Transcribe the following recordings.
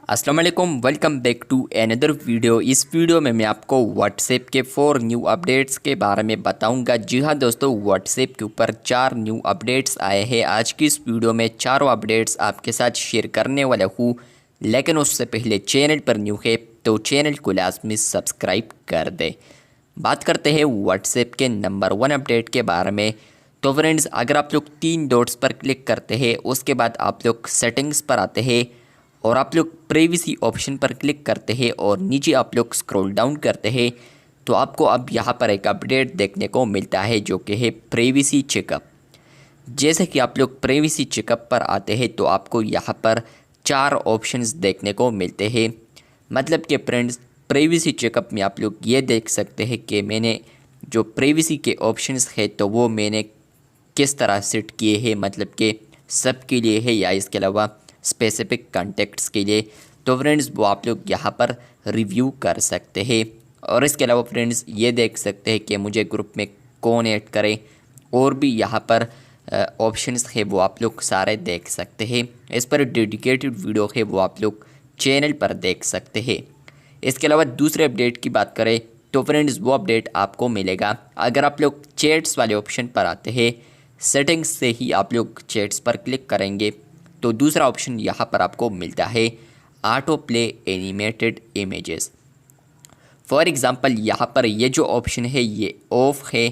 अस्सलाम वालेकुम, welcome back to another video. इस वीडियो में मैं आपको व्हाट्सएप के 4 न्यू अपडेट्स के बारे में बताऊंगा। जी हाँ दोस्तों, व्हाट्सएप के ऊपर 4 न्यू अपडेट्स आए हैं। आज की इस वीडियो में चारों अपडेट्स आपके साथ शेयर करने वाला हूँ, लेकिन उससे पहले चैनल पर न्यू है तो चैनल को लाजमी सब्सक्राइब कर दे। बात करते हैं व्हाट्सएप के नंबर 1 अपडेट के बारे में। तो फ्रेंड्स, अगर आप लोग 3 डॉट्स पर क्लिक करते हैं, उसके बाद आप लोग सेटिंग्स पर आते हैं और आप लोग प्राइवेसी ऑप्शन पर क्लिक करते हैं और नीचे आप लोग स्क्रॉल डाउन करते हैं, तो आपको अब यहाँ पर एक अपडेट देखने को मिलता है जो कि है प्राइवेसी चेकअप। जैसे कि आप लोग प्राइवेसी चेकअप पर आते हैं तो आपको यहाँ पर 4 ऑप्शंस देखने को मिलते हैं। मतलब कि फ्रेंड्स, प्राइवेसी चेकअप में आप लोग ये देख सकते हैं कि मैंने जो प्राइवेसी के ऑप्शंस है तो वो मैंने किस तरह सेट किए हैं, मतलब कि सबके लिए है या इसके अलावा स्पेसिफिक कॉन्टेक्ट्स के लिए। तो फ्रेंड्स, वो आप लोग यहाँ पर रिव्यू कर सकते हैं। और इसके अलावा फ्रेंड्स, ये देख सकते हैं कि मुझे ग्रुप में कौन ऐड करे, और भी यहाँ पर ऑप्शंस है वो आप लोग सारे देख सकते हैं। इस पर डेडिकेटेड वीडियो है वो आप लोग चैनल पर देख सकते हैं। इसके अलावा दूसरे अपडेट की बात करें तो फ्रेंड्स, वो अपडेट आपको मिलेगा अगर आप लोग चैट्स वाले ऑप्शन पर आते हैं। सेटिंग्स से ही आप लोग चैट्स पर क्लिक करेंगे तो दूसरा ऑप्शन यहाँ पर आपको मिलता है auto play animated images. For example, यहाँ पर ये जो ऑप्शन है ये ऑफ है।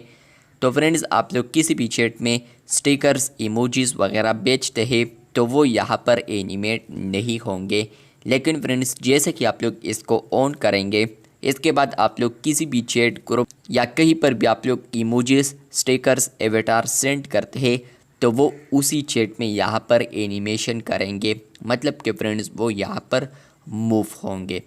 तो फ्रेंड्स, आप लोग किसी भी चैट में स्टिकर्स, इमोजीज़ वगैरह बेचते हैं तो वो यहाँ पर एनिमेट नहीं होंगे। लेकिन फ्रेंड्स, जैसे कि आप लोग इसको ऑन करेंगे, इसके बाद आप लोग किसी भी चैट ग्रुप या कहीं पर भी आप लोग इमोजीज़, स्टिकर्स, एवेटार सेंड करते हैं तो वो उसी चैट में यहाँ पर एनिमेशन करेंगे। मतलब कि फ्रेंड्स, वो यहाँ पर मूव होंगे।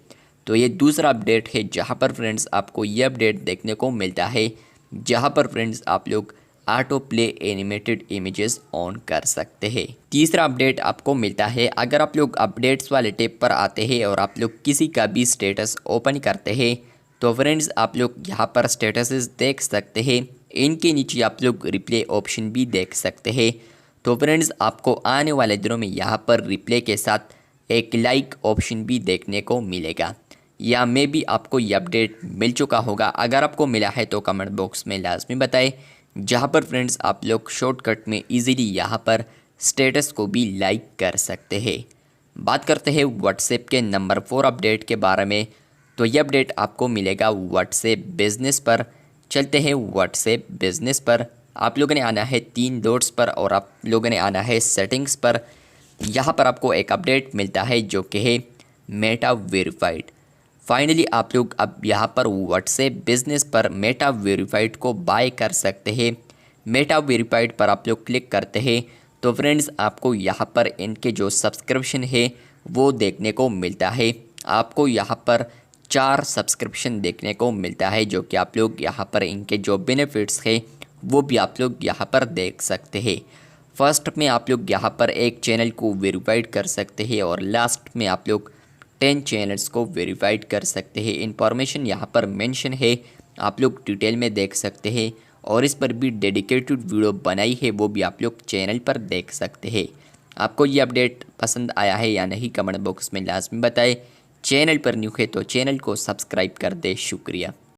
तो ये दूसरा अपडेट है जहाँ पर फ्रेंड्स आपको ये अपडेट देखने को मिलता है, जहाँ पर फ्रेंड्स आप लोग auto play animated images on कर सकते हैं। तीसरा अपडेट आपको मिलता है अगर आप लोग अपडेट्स वाले टैब पर आते हैं और आप लोग किसी का भी स्टेटस ओपन करते हैं तो फ्रेंड्स आप लोग यहाँ पर स्टेटसेस देख सकते हैं। इनके नीचे आप लोग रिप्ले ऑप्शन भी देख सकते हैं। तो फ्रेंड्स, आपको आने वाले दिनों में यहाँ पर रिप्ले के साथ एक लाइक ऑप्शन भी देखने को मिलेगा, या मे भी आपको ये अपडेट मिल चुका होगा। अगर आपको मिला है तो कमेंट बॉक्स में लाजमी बताएं, जहाँ पर फ्रेंड्स आप लोग शॉर्टकट में इजीली यहाँ पर स्टेटस को भी लाइक कर सकते हैं। बात करते हैं व्हाट्सएप के नंबर 4 अपडेट के बारे में। तो ये अपडेट आपको मिलेगा व्हाट्सएप बिजनेस पर। चलते हैं व्हाट्सएप बिजनेस पर। आप लोगों ने आना है 3 डॉट्स पर और आप लोगों ने आना है सेटिंग्स पर। यहाँ पर आपको एक अपडेट मिलता है जो कि है मेटा वेरीफाइड। फाइनली आप लोग अब यहाँ पर व्हाट्सएप बिजनेस पर मेटा वेरीफाइड को बाय कर सकते हैं। मेटा वेरीफाइड पर आप लोग क्लिक करते हैं तो फ्रेंड्स आपको यहाँ पर इनके जो सब्सक्रिप्शन है वो देखने को मिलता है। आपको यहाँ पर 4 सब्सक्रिप्शन देखने को मिलता है, जो कि आप लोग यहाँ पर इनके जो बेनिफिट्स है वो भी आप लोग यहाँ पर देख सकते हैं। फर्स्ट में आप लोग यहाँ पर एक चैनल को वेरीफाइड कर सकते हैं और लास्ट में आप लोग 10 चैनल्स को वेरीफाइड कर सकते हैं। इन्फॉर्मेशन यहाँ पर मेंशन है, आप लोग डिटेल में देख सकते हैं और इस पर भी डेडिकेटेड वीडियो बनाई है, वो भी आप लोग चैनल पर देख सकते हैं। आपको ये अपडेट पसंद आया है या नहीं, कमेंट बॉक्स में लाजमी बताएं। चैनल पर न्यू है तो चैनल को सब्सक्राइब कर दे। शुक्रिया।